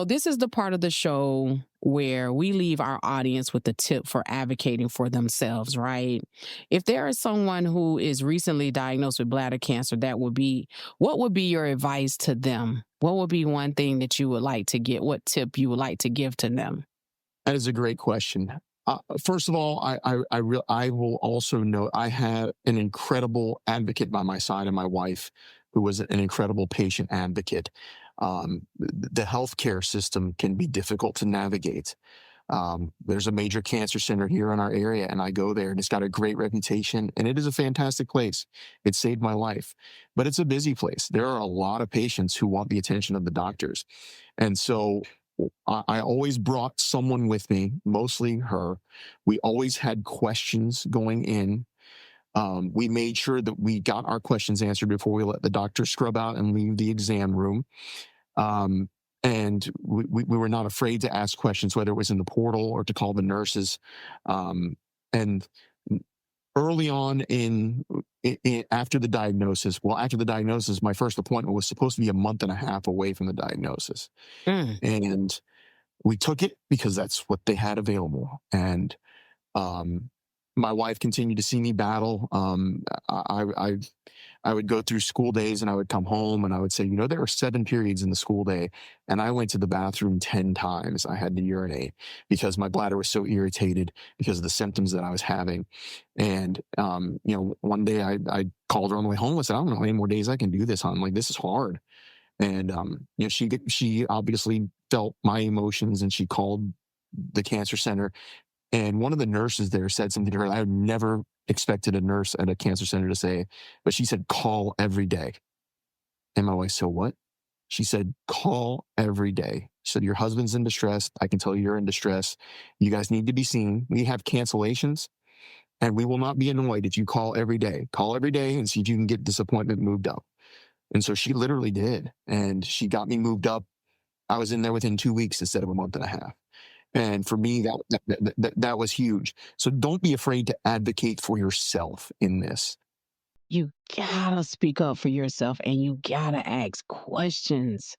This is the part of the show where we leave our audience with a tip for advocating for themselves, right? If there is someone who is recently diagnosed with bladder cancer, what would be your advice to them? What would be one thing that you would like to get? What tip you would like to give to them? That is a great question. First of all, I will also note I had an incredible advocate by my side, and my wife, who was an incredible patient advocate. The healthcare system can be difficult to navigate. There's a major cancer center here in our area, and I go there, and it's got a great reputation, and it is a fantastic place. It saved my life, but it's a busy place. There are a lot of patients who want the attention of the doctors. And so I always brought someone with me, mostly her. We always had questions going in. We made sure that we got our questions answered before we let the doctor scrub out and leave the exam room. And we were not afraid to ask questions, whether it was in the portal or to call the nurses. And early on after the diagnosis, my first appointment was supposed to be a month and a half away from the diagnosis. Mm. And we took it because that's what they had available. And my wife continued to see me battle. I would go through school days, and I would come home, and I would say, there are 7 periods in the school day, and I went to the bathroom 10 times. I had to urinate because my bladder was so irritated because of the symptoms that I was having. And one day I called her on the way home and said, I don't know how many more days I can do this, hon. Like, this is hard. And she obviously felt my emotions, and she called the cancer center. And one of the nurses there said something to her I had never expected a nurse at a cancer center to say, but she said, call every day. And my wife said, what? She said, call every day. She said, your husband's in distress. I can tell you're in distress. You guys need to be seen. We have cancellations, and we will not be annoyed if you call every day. Call every day and see if you can get this appointment moved up. And so she literally did. And she got me moved up. I was in there within 2 weeks instead of a month and a half. And for me, that was huge. So don't be afraid to advocate for yourself in this. You gotta speak up for yourself and you gotta ask questions.